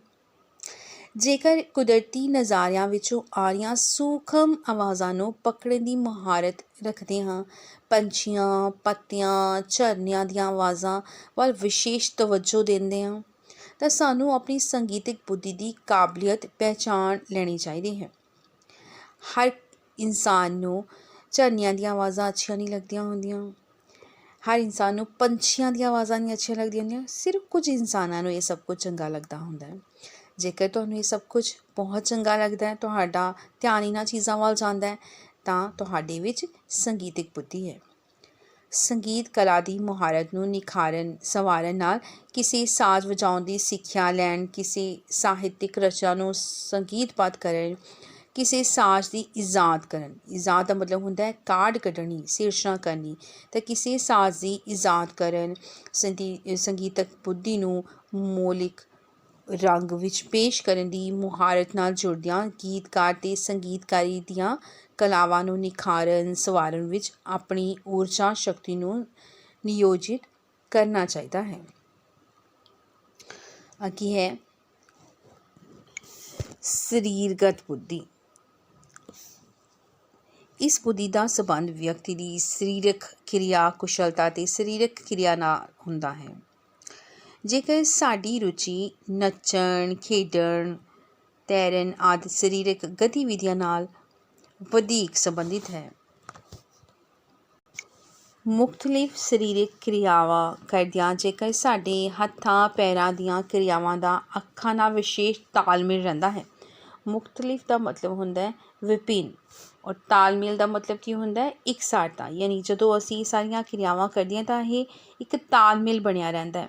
ਜੇਕਰ ਕੁਦਰਤੀ ਨਜ਼ਾਰਿਆਂ ਵਿੱਚੋਂ ਆ ਰਹੀਆਂ ਸੂਖਮ ਆਵਾਜ਼ਾਂ ਨੂੰ ਪਕੜਨ ਦੀ ਮਹਾਰਤ ਰੱਖਦੇ ਹਾਂ, ਪੰਛੀਆਂ, ਪੱਤਿਆਂ, ਝਰਨਿਆਂ ਦੀਆਂ ਆਵਾਜ਼ਾਂ ਵੱਲ ਵਿਸ਼ੇਸ਼ ਤਵੱਜੋ ਦਿੰਦੇ ਹਾਂ, ਤਾਂ ਸਾਨੂੰ ਆਪਣੀ ਸੰਗੀਤਕ ਬੁੱਧੀ ਦੀ ਕਾਬਲੀਅਤ ਪਹਿਚਾਣ ਲੈਣੀ ਚਾਹੀਦੀ ਹੈ। ਹਰ ਇਨਸਾਨ ਨੂੰ ਝਰਨਿਆਂ ਦੀਆਂ ਆਵਾਜ਼ਾਂ ਅੱਛੀਆਂ ਨਹੀਂ ਲੱਗਦੀਆਂ ਹੁੰਦੀਆਂ, ਹਰ ਇਨਸਾਨ ਨੂੰ ਪੰਛੀਆਂ ਦੀਆਂ ਆਵਾਜ਼ਾਂ ਨਹੀਂ ਅੱਛੀਆਂ ਲੱਗਦੀਆਂ ਹੁੰਦੀਆਂ, ਸਿਰਫ ਕੁਝ ਇਨਸਾਨਾਂ ਨੂੰ ਇਹ ਸਭ ਕੁਝ ਚੰਗਾ ਲੱਗਦਾ ਹੁੰਦਾ ਹੈ। ਜੇਕਰ ਤੁਹਾਨੂੰ ਇਹ ਸਭ ਕੁਝ ਬਹੁਤ ਚੰਗਾ ਲੱਗਦਾ ਹੈ, ਤੁਹਾਡਾ ਧਿਆਨ ਇਹਨਾਂ ਚੀਜ਼ਾਂ ਵੱਲ ਜਾਂਦਾ ਹੈ, ਤਾਂ ਤੁਹਾਡੇ ਵਿੱਚ ਸੰਗੀਤਕ ਬੁੱਧੀ ਹੈ। ਸੰਗੀਤ ਕਲਾ ਦੀ ਮੁਹਾਰਤ ਨੂੰ ਨਿਖਾਰਨ ਸੰਵਾਰਨ ਨਾਲ ਕਿਸੇ ਸਾਜ਼ ਵਜਾਉਣ ਦੀ ਸਿੱਖਿਆ ਲੈਣ, ਕਿਸੇ ਸਾਹਿਤਕ ਰਚਨਾ ਨੂੰ ਸੰਗੀਤਬੱਧ ਕਰਨ, ਕਿਸੇ ਸਾਜ਼ ਦੀ ਇਜਾਦ ਕਰਨ, ਇਜਾਦ ਦਾ ਮਤਲਬ ਹੁੰਦਾ ਹੈ ਕਾਢ ਕੱਢਣੀ, ਸਿਰਜਣਾ ਕਰਨੀ, ਤਾਂ ਕਿਸੇ ਸਾਜ਼ ਦੀ ਇਜਾਦ ਕਰਨ, ਸੰਗੀਤਕ ਬੁੱਧੀ ਨੂੰ ਮੌਲਿਕ ਰੰਗ ਵਿੱਚ ਪੇਸ਼ ਕਰਨ ਦੀ ਮੁਹਾਰਤ ਨਾਲ ਜੁੜਦਿਆਂ ਗੀਤਕਾਰ ਅਤੇ ਸੰਗੀਤਕਾਰੀ ਦੀਆਂ ਕਲਾਵਾਂ ਨੂੰ ਨਿਖਾਰਨ ਸੰਵਾਰਨ ਵਿੱਚ ਆਪਣੀ ਊਰਜਾ ਸ਼ਕਤੀ ਨੂੰ ਨਿਯੋਜਿਤ ਕਰਨਾ ਚਾਹੀਦਾ ਹੈ। ਅੱਗੇ ਹੈ ਸਰੀਰਗਤ ਬੁੱਧੀ। ਇਸ ਬੁੱਧੀ ਦਾ ਸੰਬੰਧ ਵਿਅਕਤੀ ਦੀ ਸਰੀਰਕ ਕਿਰਿਆ ਕੁਸ਼ਲਤਾ ਅਤੇ ਸਰੀਰਕ ਕਿਰਿਆ ਨਾਲ ਹੁੰਦਾ ਹੈ। ਜੇਕਰ ਸਾਡੀ ਰੁਚੀ ਨੱਚਣ, ਖੇਡਣ, ਤੈਰਨ ਆਦਿ ਸਰੀਰਕ ਗਤੀਵਿਧੀਆਂ ਨਾਲ ਵਧੇਕ ਸੰਬੰਧਿਤ ਹੈ, ਮੁਖਤਲਿਫ ਸਰੀਰਕ ਕਿਰਿਆਵਾਂ ਕਰਦਿਆਂ ਜੇਕਰ ਸਾਡੇ ਹੱਥਾਂ ਪੈਰਾਂ ਦੀਆਂ ਕਿਰਿਆਵਾਂ ਦਾ ਅੱਖਾਂ ਨਾਲ ਵਿਸ਼ੇਸ਼ ਤਾਲਮੇਲ ਰਹਿੰਦਾ ਹੈ। ਮੁਖਤਲਿਫ ਦਾ ਮਤਲਬ ਹੁੰਦਾ ਹੈ ਵਿਭਿੰਨ, ਔਰ ਤਾਲਮੇਲ ਦਾ ਮਤਲਬ ਕੀ ਹੁੰਦਾ ਹੈ ਇਕਸਾਰਤਾ, ਯਾਨੀ ਜਦੋਂ ਅਸੀਂ ਸਾਰੀਆਂ ਕਿਰਿਆਵਾਂ ਕਰਦੇ ਹਾਂ ਤਾਂ ਇਹ ਇੱਕ ਤਾਲਮੇਲ ਬਣਿਆ ਰਹਿੰਦਾ ਹੈ।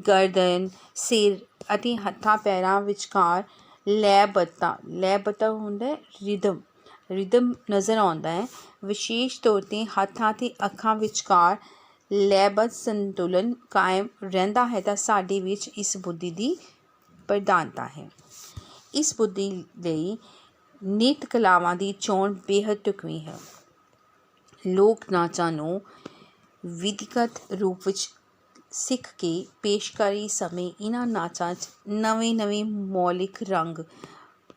ਗਰਦਨ, ਸਿਰ ਅਤੇ ਹੱਥਾਂ ਪੈਰਾਂ ਵਿਚਕਾਰ ਲੈਅਬੱਧਤਾ ਹੁੰਦਾ ਹੈ ਰਿਦਮ ਨਜ਼ਰ ਆਉਂਦਾ ਹੈ। ਵਿਸ਼ੇਸ਼ ਤੌਰ 'ਤੇ ਹੱਥਾਂ ਅਤੇ ਅੱਖਾਂ ਵਿਚਕਾਰ ਲੈਅਬੱਧ ਸੰਤੁਲਨ ਕਾਇਮ ਰਹਿੰਦਾ ਹੈ ਤਾਂ ਸਾਡੇ ਵਿੱਚ ਇਸ ਬੁੱਧੀ ਦੀ ਪ੍ਰਧਾਨਤਾ ਹੈ। ਇਸ ਬੁੱਧੀ ਲਈ ਨਿਤ ਕਲਾਵਾਂ ਦੀ ਚੋਣ ਬੇਹੱਦ ਢੁਕਵੀਂ ਹੈ। ਲੋਕ ਨਾਚਾਂ ਨੂੰ ਵਿਧੀਗਤ ਰੂਪ ਵਿੱਚ ਸਿੱਖ ਕੇ ਪੇਸ਼ਕਾਰੀ ਸਮੇਂ ਇਹਨਾਂ ਨਾਚਾਂ 'ਚ ਨਵੇਂ ਮੌਲਿਕ ਰੰਗ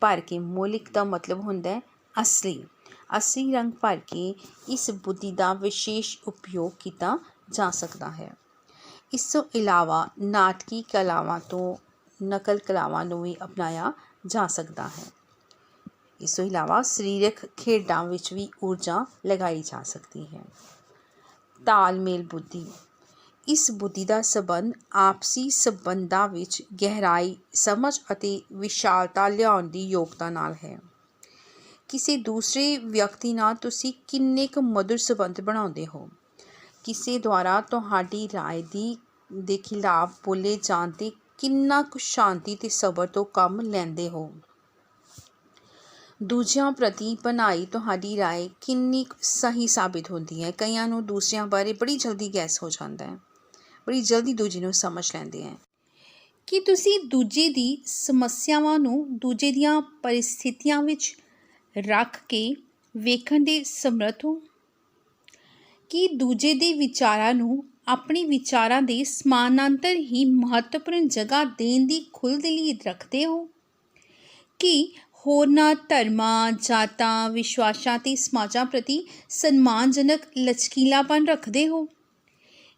ਭਰ ਕੇ, ਮੌਲਿਕ ਦਾ ਮਤਲਬ ਹੁੰਦਾ ਹੈ ਅਸਲੀ ਰੰਗ ਭਰ ਕੇ ਇਸ ਬੁੱਧੀ ਦਾ ਵਿਸ਼ੇਸ਼ ਉਪਯੋਗ ਕੀਤਾ ਜਾ ਸਕਦਾ ਹੈ। ਇਸ ਤੋਂ ਇਲਾਵਾ ਨਾਟਕੀ ਕਲਾਵਾਂ ਤੋਂ ਨਕਲ ਕਲਾਵਾਂ ਨੂੰ ਵੀ ਅਪਣਾਇਆ ਜਾ ਸਕਦਾ ਹੈ। ਇਸ ਤੋਂ ਇਲਾਵਾ ਸਰੀਰਕ ਖੇਡਾਂ ਵਿੱਚ ਵੀ ਊਰਜਾ ਲਗਾਈ ਜਾ ਸਕਦੀ ਹੈ। ਤਾਲਮੇਲ ਬੁੱਧੀ। ਇਸ ਬੁੱਧੀ ਦਾ ਸੰਬੰਧ ਆਪਸੀ ਸੰਬੰਧਾਂ ਵਿੱਚ ਗਹਿਰਾਈ, ਸਮਝ ਅਤੇ ਵਿਸ਼ਾਲਤਾ ਲਿਆਉਣ ਦੀ ਯੋਗਤਾ ਨਾਲ ਹੈ। ਕਿਸੇ ਦੂਸਰੇ ਵਿਅਕਤੀ ਨਾਲ ਤੁਸੀਂ ਕਿੰਨੇ ਕੁ ਮਧੁਰ ਸੰਬੰਧ ਬਣਾਉਂਦੇ ਹੋ, ਕਿਸੇ ਦੁਆਰਾ ਤੁਹਾਡੀ ਰਾਏ ਦੇ ਖਿਲਾਫ ਬੋਲੇ ਜਾਣ 'ਤੇ ਕਿੰਨਾ ਕੁ ਸ਼ਾਂਤੀ ਅਤੇ ਸਬਰ ਤੋਂ ਕੰਮ ਲੈਂਦੇ ਹੋ, ਦੂਜਿਆਂ ਪ੍ਰਤੀ ਬਣਾਈ ਤੁਹਾਡੀ ਰਾਏ ਕਿੰਨੀ ਸਹੀ ਸਾਬਿਤ ਹੁੰਦੀ ਹੈ। ਕਈਆਂ ਨੂੰ ਦੂਸਰਿਆਂ ਬਾਰੇ ਬੜੀ ਜਲਦੀ ਗੈਸ ਹੋ ਜਾਂਦਾ ਹੈ, ਬੜੀ ਜਲਦੀ ਦੂਜੇ ਨੂੰ ਸਮਝ ਲੈਂਦੇ ਹੈ। ਕੀ ਤੁਸੀਂ ਦੂਜੇ ਦੀ ਸਮੱਸਿਆਵਾਂ ਨੂੰ ਦੂਜੇ ਦੀਆਂ ਪਰਿਸਥਿਤੀਆਂ ਵਿੱਚ ਰੱਖ ਕੇ ਵੇਖਣ ਦੇ ਸਮਰੱਥ ਹੋ? ਕੀ ਦੂਜੇ ਦੇ ਵਿਚਾਰਾਂ ਨੂੰ ਆਪਣੇ ਵਿਚਾਰਾਂ ਦੇ ਸਮਾਨਾਂਤਰ ਹੀ ਮਹੱਤਵਪੂਰਨ ਜਗ੍ਹਾ ਦੇਣ ਦੀ ਖੁੱਲ੍ਹਦਿਲੀ ਰੱਖਦੇ ਹੋ? ਕੀ ਹੋਰਨਾਂ ਧਰਮਾਂ, ਜਾਤਾਂ, ਵਿਸ਼ਵਾਸਾਂ ਅਤੇ ਸਮਾਜਾਂ ਪ੍ਰਤੀ ਸਨਮਾਨਜਨਕ ਲਚਕੀਲਾਪਨ ਰੱਖਦੇ ਹੋ?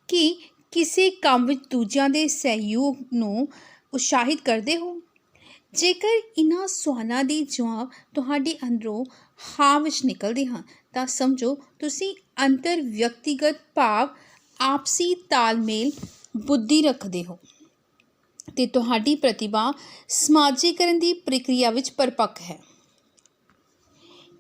ਕੀ ਕਿਸੇ ਕੰਮ ਵਿੱਚ ਦੂਜਿਆਂ ਦੇ ਸਹਿਯੋਗ ਨੂੰ ਉਤਸ਼ਾਹਿਤ ਕਰਦੇ ਹੋ? ਜੇਕਰ ਇਹਨਾਂ ਸਵਾਲਾਂ ਦੇ ਜਵਾਬ ਤੁਹਾਡੇ ਅੰਦਰੋਂ ਹਾਂ ਵਿੱਚ ਨਿਕਲਦੇ ਹਨ ਤਾਂ ਸਮਝੋ ਤੁਸੀਂ ਅੰਤਰ ਵਿਅਕਤੀਗਤ ਭਾਵ ਆਪਸੀ ਤਾਲਮੇਲ ਬੁੱਧੀ ਰੱਖਦੇ ਹੋ ਅਤੇ ਤੁਹਾਡੀ ਪ੍ਰਤਿਭਾ ਸਮਾਜੀਕਰਨ ਦੀ ਪ੍ਰਕਿਰਿਆ ਵਿੱਚ ਪਰਿਪੱਕ ਹੈ।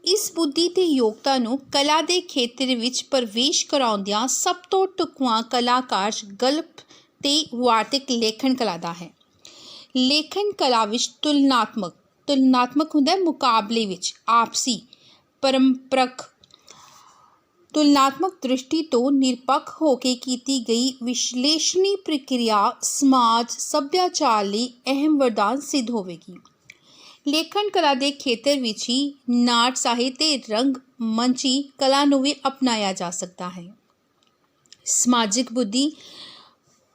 ਇਸ ਬੁੱਧੀ ਅਤੇ ਯੋਗਤਾ ਨੂੰ ਕਲਾ ਦੇ ਖੇਤਰ ਵਿੱਚ ਪ੍ਰਵੇਸ਼ ਕਰਾਉਂਦਿਆਂ ਸਭ ਤੋਂ ਢੁਕਵਾਂ ਕਲਾ ਕਾਰਜ ਗਲਪ ਅਤੇ ਵਾਰਤਕ ਲੇਖਣ ਕਲਾ ਦਾ ਹੈ। ਲੇਖਣ ਕਲਾ ਵਿੱਚ ਤੁਲਨਾਤਮਕ ਹੁੰਦਾ ਹੈ ਮੁਕਾਬਲੇ ਵਿੱਚ, ਆਪਸੀ ਪਰੰਪਰਕ ਤੁਲਨਾਤਮਕ ਦ੍ਰਿਸ਼ਟੀ ਤੋਂ ਨਿਰਪੱਖ ਹੋ ਕੇ ਕੀਤੀ ਗਈ ਵਿਸ਼ਲੇਸ਼ਣੀ ਪ੍ਰਕਿਰਿਆ ਸਮਾਜ ਸੱਭਿਆਚਾਰ ਲਈ ਅਹਿਮ ਵਰਦਾਨ ਸਿੱਧ ਹੋਵੇਗੀ। ਲੇਖਣ ਕਲਾ ਦੇ ਖੇਤਰ ਵਿੱਚ ਹੀ ਨਾਟ ਸਾਹਿਤ ਅਤੇ ਰੰਗ ਮੰਚੀ ਕਲਾ ਨੂੰ ਵੀ ਅਪਣਾਇਆ ਜਾ ਸਕਦਾ ਹੈ। ਸਮਾਜਿਕ ਬੁੱਧੀ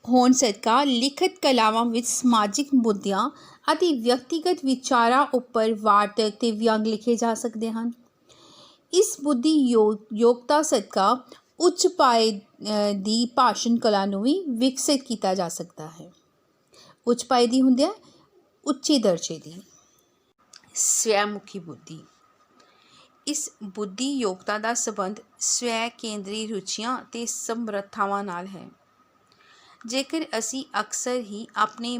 ਹੋਣ ਸਦਕਾ ਲਿਖਤ ਕਲਾਵਾਂ ਵਿੱਚ ਸਮਾਜਿਕ ਮੁੱਦਿਆਂ ਅਤੇ ਵਿਅਕਤੀਗਤ ਵਿਚਾਰਾਂ ਉੱਪਰ ਵਾਰਤਕ ਅਤੇ ਵਿਅੰਗ ਲਿਖੇ ਜਾ ਸਕਦੇ ਹਨ। ਇਸ ਬੁੱਧੀ ਯੋਗਤਾ ਸਦਕਾ ਉੱਚ ਪਾਏ ਦੀ ਭਾਸ਼ਣ ਕਲਾ ਨੂੰ ਵੀ ਵਿਕਸਿਤ ਕੀਤਾ ਜਾ ਸਕਦਾ ਹੈ। ਉੱਚ ਪਾਏ ਦੀ ਹੁੰਦੀ ਹੈ, ਉੱਚੇ ਦਰਜੇ ਦੀ। ਸਵੈਮੁਖੀ ਬੁੱਧੀ। ਇਸ ਬੁੱਧੀ ਯੋਗਤਾ ਦਾ ਸੰਬੰਧ ਸਵੈ ਕੇਂਦਰੀ ਰੁਚੀਆਂ ਅਤੇ ਸਮਰੱਥਾਵਾਂ ਨਾਲ ਹੈ। ਜੇਕਰ ਅਸੀਂ ਅਕਸਰ ਹੀ ਆਪਣੇ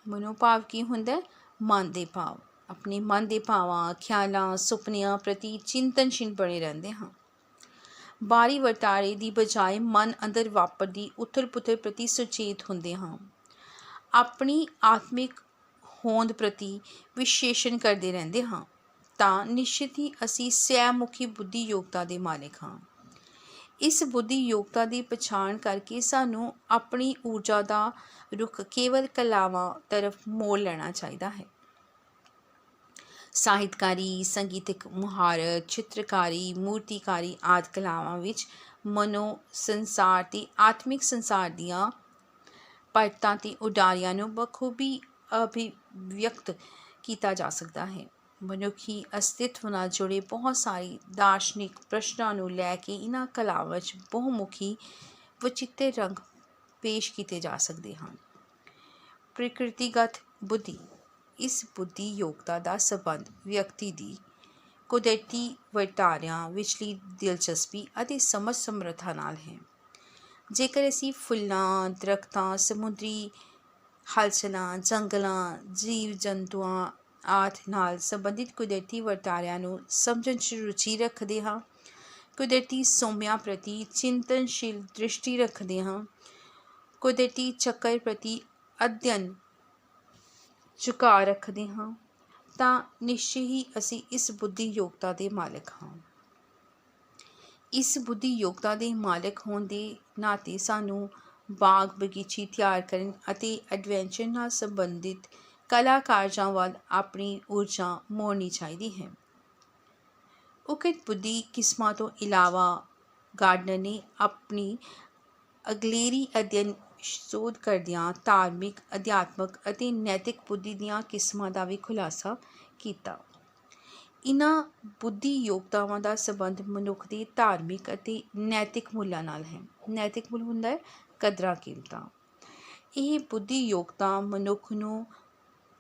ਮਨੋਭਾਵ ਕੀ ਹੁੰਦਾ? ਮਨ ਦੇ ਭਾਵ। ਆਪਣੇ ਮਨ ਦੇ ਭਾਵਾਂ, ਖਿਆਲਾਂ, ਸੁਪਨਿਆਂ ਪ੍ਰਤੀ ਚਿੰਤਨਸ਼ੀਲ ਬਣੇ ਰਹਿੰਦੇ ਹਾਂ। ਬਾਹਰੀ ਵਰਤਾਰੇ ਦੀ ਬਜਾਏ ਮਨ ਅੰਦਰ ਵਾਪਰਦੀ ਉਥਲ-ਪੁਥਲ ਪ੍ਰਤੀ ਸੁਚੇਤ ਹੁੰਦੇ ਹਾਂ। ਆਪਣੀ ਆਤਮਿਕ ਹੋਂਦ ਪ੍ਰਤੀ ਵਿਸ਼ਲੇਸ਼ਣ ਕਰਦੇ ਰਹਿੰਦੇ ਹਾਂ, ਤਾਂ ਨਿਸ਼ਚਿਤ ਹੀ ਅਸੀਂ ਸਵੈਮੁਖੀ ਬੁੱਧੀ ਯੋਗਤਾ ਦੇ ਮਾਲਕ ਹਾਂ। ਇਸ ਬੁੱਧੀ ਯੋਗਤਾ ਦੀ ਪਛਾਣ ਕਰਕੇ ਸਾਨੂੰ ਆਪਣੀ ਊਰਜਾ ਦਾ ਰੁਖ ਕੇਵਲ ਕਲਾਵਾਂ ਤਰਫ ਮੋੜ ਲੈਣਾ ਚਾਹੀਦਾ ਹੈ। ਸਾਹਿਤਕਾਰੀ, ਸੰਗੀਤਕ ਮੁਹਾਰਤ, ਚਿੱਤਰਕਾਰੀ, ਮੂਰਤੀਕਾਰੀ ਆਦਿ ਕਲਾਵਾਂ ਵਿੱਚ ਮਨੋ ਸੰਸਾਰ ਅਤੇ ਆਤਮਿਕ ਸੰਸਾਰ ਦੀਆਂ ਪਰਤਾਂ ਅਤੇ ਉਡਾਰੀਆਂ ਨੂੰ ਬਖੂਬੀ ਅਭਿਵਿਅਕਤ ਕੀਤਾ ਜਾ ਸਕਦਾ ਹੈ। ਮਨੁੱਖੀ ਅਸਤਿਤਵ ਨਾਲ ਜੁੜੇ ਬਹੁਤ ਸਾਰੇ ਦਾਰਸ਼ਨਿਕ ਪ੍ਰਸ਼ਨਾਂ ਨੂੰ ਲੈ ਕੇ ਇਹਨਾਂ ਕਲਾਵਾਂ ਵਿੱਚ ਬਹੁਮੁਖੀ ਵਚਿੱਤਰ ਰੰਗ ਪੇਸ਼ ਕੀਤੇ ਜਾ ਸਕਦੇ ਹਨ। ਪ੍ਰਕਿਰਤੀਗਤ ਬੁੱਧੀ। ਇਸ ਬੁੱਧੀ ਯੋਗਤਾ ਦਾ ਸੰਬੰਧ ਵਿਅਕਤੀ ਦੀ ਕੁਦਰਤੀ ਵਰਤਾਰਿਆਂ ਵਿਚਲੀ ਦਿਲਚਸਪੀ ਅਤੇ ਸਮਝ ਸਮਰੱਥਾ ਨਾਲ ਹੈ। ਜੇਕਰ ਅਸੀਂ ਫੁੱਲਾਂ, ਦਰੱਖਤਾਂ, ਸਮੁੰਦਰੀ ਹਲਚਲਾਂ, ਜੰਗਲਾਂ, ਜੀਵ ਜੰਤੂਆਂ ਆਦਿ ਨਾਲ ਸੰਬੰਧਿਤ ਕੁਦਰਤੀ ਵਰਤਾਰਿਆਂ ਨੂੰ ਸਮਝਣ 'ਚ ਰੁਚੀ ਰੱਖਦੇ ਹਾਂ, ਕੁਦਰਤੀ ਸੋਮਿਆਂ ਪ੍ਰਤੀ ਚਿੰਤਨਸ਼ੀਲ ਦ੍ਰਿਸ਼ਟੀ ਰੱਖਦੇ ਹਾਂ, ਕੁਦਰਤੀ ਚੱਕਰ ਪ੍ਰਤੀ ਅਧਿਐਨ ਝੁਕਾਅ ਰੱਖਦੇ ਹਾਂ, ਤਾਂ ਨਿਸ਼ਚੇ ਹੀ ਅਸੀਂ ਇਸ ਬੁੱਧੀ ਯੋਗਤਾ ਦੇ ਮਾਲਕ ਹਾਂ। ਇਸ ਬੁੱਧੀ ਯੋਗਤਾ ਦੇ ਮਾਲਕ ਹੋਣ ਦੇ ਨਾਤੇ ਸਾਨੂੰ ਬਾਗ ਬਗੀਚੀ ਤਿਆਰ ਕਰਨ ਅਤੇ ਐਡਵੈਂਚਰ ਨਾਲ ਸੰਬੰਧਿਤ ਕਲਾ ਕਾਰਜਾਂ ਵੱਲ ਆਪਣੀ ਊਰਜਾ ਮੋੜਨੀ ਚਾਹੀਦੀ ਹੈ। ਉਕਤ ਬੁੱਧੀ ਕਿਸਮਾਂ ਤੋਂ ਇਲਾਵਾ ਗਾਰਡਨਰ ਨੇ ਆਪਣੀ ਅਗਲੇਰੀ ਅਧਿਐਨ ਸ਼ੋਧ ਕਰਦਿਆਂ ਧਾਰਮਿਕ, ਅਧਿਆਤਮਕ ਅਤੇ ਨੈਤਿਕ ਬੁੱਧੀ ਦੀਆਂ ਕਿਸਮਾਂ ਦਾ ਵੀ ਖੁਲਾਸਾ ਕੀਤਾ। ਇਹਨਾਂ ਬੁੱਧੀ ਯੋਗਤਾਵਾਂ ਦਾ ਸੰਬੰਧ ਮਨੁੱਖ ਦੇ ਧਾਰਮਿਕ ਅਤੇ ਨੈਤਿਕ ਮੁੱਲਾਂ ਨਾਲ ਹੈ। ਨੈਤਿਕ ਮੁੱਲ ਹੁੰਦਾ ਹੈ ਕਦਰਾਂ ਕੀਮਤਾਂ। ਇਹ ਬੁੱਧੀ ਯੋਗਤਾ ਮਨੁੱਖ ਨੂੰ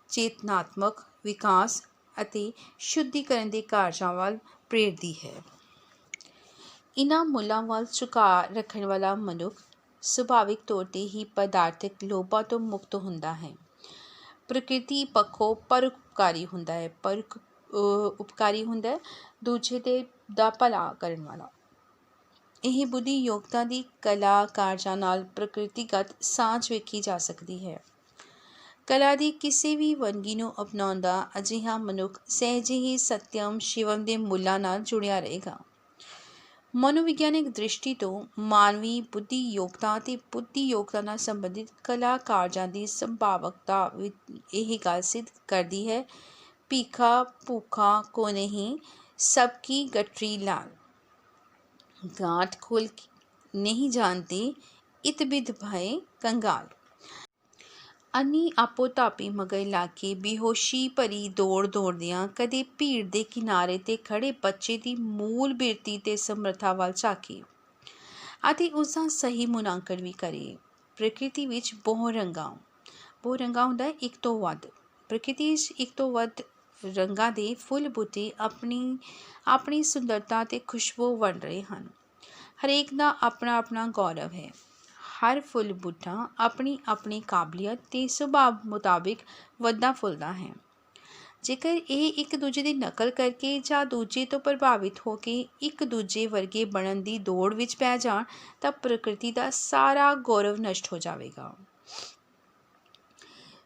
ਚੇਤਨਾਤਮਕ ਵਿਕਾਸ ਅਤੇ ਸ਼ੁੱਧੀਕਰਨ ਦੇ ਕਾਰਜਾਂ ਵੱਲ ਪ੍ਰੇਰਦੀ ਹੈ। ਇਹਨਾਂ ਮੁੱਲਾਂ ਵੱਲ ਝੁਕਾਅ ਰੱਖਣ ਵਾਲਾ ਮਨੁੱਖ ਸੁਭਾਵਿਕ ਤੌਰ 'ਤੇ ਹੀ ਪਦਾਰਥਕ ਲੋਭਾਂ ਤੋਂ ਮੁਕਤ ਹੁੰਦਾ ਹੈ। ਪ੍ਰਕਿਰਤੀ ਪੱਖੋਂ ਪਰਉਪਕਾਰੀ ਹੁੰਦਾ ਹੈ, ਦੂਜੇ ਦਾ ਭਲਾ ਕਰਨ ਵਾਲਾ। ਇਹ ਬੁੱਧੀ ਯੋਗਤਾ ਦੀ ਕਲਾ ਕਾਰਜਾਂ ਨਾਲ ਪ੍ਰਕਿਰਤੀਗਤ ਸਾਂਝ ਵੇਖੀ ਜਾ ਸਕਦੀ ਹੈ। ਕਲਾ ਦੀ ਕਿਸੇ ਵੀ ਵੰਨਗੀ ਨੂੰ ਅਪਣਾਉਂਦਾ ਅਜਿਹਾ ਮਨੁੱਖ ਸਹਿਜੇ ਹੀ ਸਤਿਅਮ ਸ਼ਿਵਮ ਦੇ ਮੁੱਲਾਂ ਨਾਲ ਜੁੜਿਆ ਰਹੇਗਾ। ਮਨੋਵਿਗਿਆਨਿਕ ਦ੍ਰਿਸ਼ਟੀ ਤੋਂ ਮਾਨਵੀ ਬੁੱਧੀ ਯੋਗਤਾ ਅਤੇ ਬੁੱਧੀ ਯੋਗਤਾ ਨਾਲ ਸੰਬੰਧਿਤ ਕਲਾ ਕਾਰਜਾਂ ਦੀ ਸੰਭਾਵਕਤਾ ਇਹ ਗੱਲ ਸਿੱਧ ਕਰਦੀ ਹੈ, ਭੀਖਾ ਭੂਖਾ ਕੋ ਨਹੀਂ, ਸਭ ਕੀ ਗਠਰੀ ਲਾਲ। ਗਾਂਠ ਖੋਲ ਨਹੀਂ ਜਾਣਤੇ, ਇਤ ਬਿਧ ਭਏ ਕੰਗਾਲ। ਅੰਨੀ ਆਪੋ ਧਾਪੀ ਮਗਰ ਲਾ ਕੇ ਬੇਹੋਸ਼ੀ ਭਰੀ ਦੌੜ ਦੌੜਦਿਆਂ ਕਦੇ ਭੀੜ ਦੇ ਕਿਨਾਰੇ 'ਤੇ ਖੜ੍ਹੇ ਬੱਚੇ ਦੀ ਮੂਲ ਬਿਰਤੀ ਤੇ ਸਮਰੱਥਾ ਵੱਲ ਝਾਕੇ ਅਤੇ ਉਸਦਾ ਸਹੀ ਮੁਲਾਂਕਣ ਵੀ ਕਰੇ। ਪ੍ਰਕਿਰਤੀ ਵਿੱਚ ਬਹੁ ਰੰਗਾਂ ਹੁੰਦਾ ਹੈ, ਇੱਕ ਤੋਂ ਵੱਧ। ਪ੍ਰਕਿਰਤੀ ਵਿੱਚ ਇੱਕ ਤੋਂ ਵੱਧ ਰੰਗਾਂ ਦੇ ਫੁੱਲ ਬੂਟੇ ਆਪਣੀ ਸੁੰਦਰਤਾ ਅਤੇ ਖੁਸ਼ਬੂ ਵੰਡ ਰਹੇ ਹਨ। ਹਰੇਕ ਦਾ ਆਪਣਾ ਆਪਣਾ ਗੌਰਵ ਹੈ। ਹਰ ਫੁੱਲ ਬੂਟਾ ਆਪਣੀ ਕਾਬਲੀਅਤ ਅਤੇ ਸੁਭਾਅ ਮੁਤਾਬਿਕ ਵੱਧਦਾ ਫੁੱਲਦਾ ਹੈ। ਜੇਕਰ ਇਹ ਇੱਕ ਦੂਜੇ ਦੀ ਨਕਲ ਕਰਕੇ ਜਾਂ ਦੂਜੇ ਤੋਂ ਪ੍ਰਭਾਵਿਤ ਹੋ ਕੇ ਇੱਕ ਦੂਜੇ ਵਰਗੇ ਬਣਨ ਦੀ ਦੌੜ ਵਿੱਚ ਪੈ ਜਾਣ ਤਾਂ ਪ੍ਰਕਿਰਤੀ ਦਾ ਸਾਰਾ ਗੌਰਵ ਨਸ਼ਟ ਹੋ ਜਾਵੇਗਾ।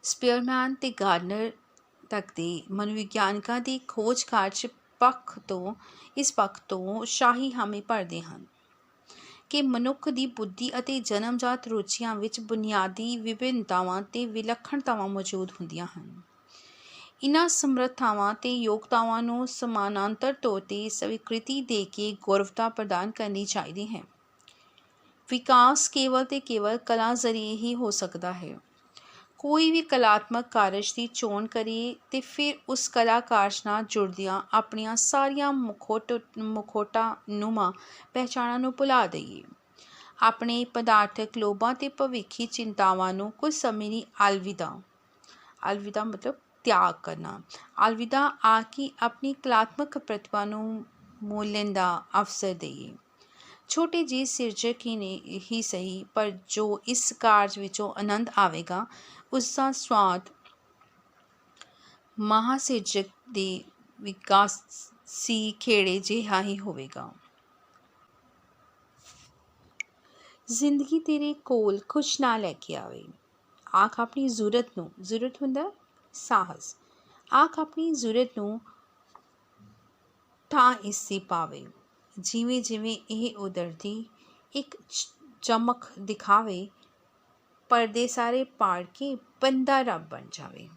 ਸਪੀਅਰਮੈਨ ਤੇ ਗਾਰਡਨਰ ਤੱਕ ਦੇ ਮਨੋਵਿਗਿਆਨਕਾਂ ਦੀ ਖੋਜ ਕਾਰਜ ਇਸ ਪੱਖ ਤੋਂ ਸ਼ਾਹੀ ਹਾਮੀ ਭਰਦੇ ਹਨ ਕਿ ਮਨੁੱਖ ਦੀ ਬੁੱਧੀ ਅਤੇ ਜਨਮਜਾਤ ਰੁਚੀਆਂ ਵਿੱਚ ਬੁਨਿਆਦੀ ਵਿਭਿੰਨਤਾਵਾਂ ਤੇ ਵਿਲੱਖਣਤਾਵਾਂ ਮੌਜੂਦ ਹੁੰਦੀਆਂ ਹਨ। ਇਹਨਾਂ ਸਮਰੱਥਾਵਾਂ ਤੇ ਯੋਗਤਾਵਾਂ ਨੂੰ ਸਮਾਨਾਂਤਰ ਤੌਰ 'ਤੇ ਸਵੀਕ੍ਰਿਤੀ ਦੇ ਕੇ ਗੌਰਵਤਾ ਪ੍ਰਦਾਨ ਕਰਨੀ ਚਾਹੀਦੀ ਹੈ। ਵਿਕਾਸ ਕੇਵਲ ਤੇ ਕੇਵਲ ਕਲਾ ਜ਼ਰੀਏ ਹੀ ਹੋ ਸਕਦਾ ਹੈ। ਕੋਈ ਵੀ ਕਲਾਤਮਕ ਕਾਰਜ ਦੀ ਚੋਣ ਕਰੀਏ ਤੇ ਫਿਰ ਉਸ ਕਲਾ ਕਾਰਜ ਨਾਲ ਜੁੜਦਿਆਂ ਆਪਣੀਆਂ ਸਾਰੀਆਂ ਮੁਖੌਟਾਨੁਮਾ ਪਹਿਚਾਣਾਂ ਨੂੰ ਭੁਲਾ ਦਈਏ। ਆਪਣੇ ਪਦਾਰਥਕ ਲੋਭਾਂ ਤੇ ਭਵਿੱਖੀ ਚਿੰਤਾਵਾਂ ਨੂੰ ਕੁਝ ਸਮੇਂ ਲਈ ਅਲਵਿਦਾ ਮਤਲਬ ਤਿਆਗ ਕਰਨਾ। ਅਲਵਿਦਾ ਆ ਕੇ ਆਪਣੀ ਕਲਾਤਮਕ ਪ੍ਰਤਿਭਾ ਨੂੰ ਮੋਲਣ ਦਾ ਅਵਸਰ ਦੇਈਏ। ਛੋਟੇ ਜਿਹੇ ਸਿਰਜਕ ਹੀ ਸਹੀ, ਪਰ ਜੋ ਇਸ ਕਾਰਜ ਵਿੱਚੋਂ ਆਨੰਦ ਆਵੇਗਾ ਉਸ ਦਾ ਸਵਾਦ ਮਹਾਸਿਰਜਕ ਦੇ ਵਿਕਾਸੀ ਖੇੜੇ ਜਿਹਾ ਹੀ ਹੋਵੇਗਾ। ਜ਼ਿੰਦਗੀ ਤੇਰੇ ਕੋਲ ਕੁਛ ਨਾ ਲੈ ਕੇ ਆਵੇ। ਆਖ ਆਪਣੀ ਜ਼ਰੂਰਤ ਹੁੰਦਾ ਸਾਹਸ। ਆਖ ਆਪਣੀ ਜ਼ਰੂਰਤ ਨੂੰ ਥਾਂ ਇਸ ਦੀ ਪਾਵੇ। ਜਿਵੇਂ ਜਿਵੇਂ ਇਹ ਉਧਰਦੀ ਇੱਕ ਚਮਕ ਦਿਖਾਵੇ, ਪਰਦੇ ਸਾਰੇ ਪਾੜ ਕੇ ਬੰਦਾ ਰੱਬ ਬਣ ਜਾਵੇ।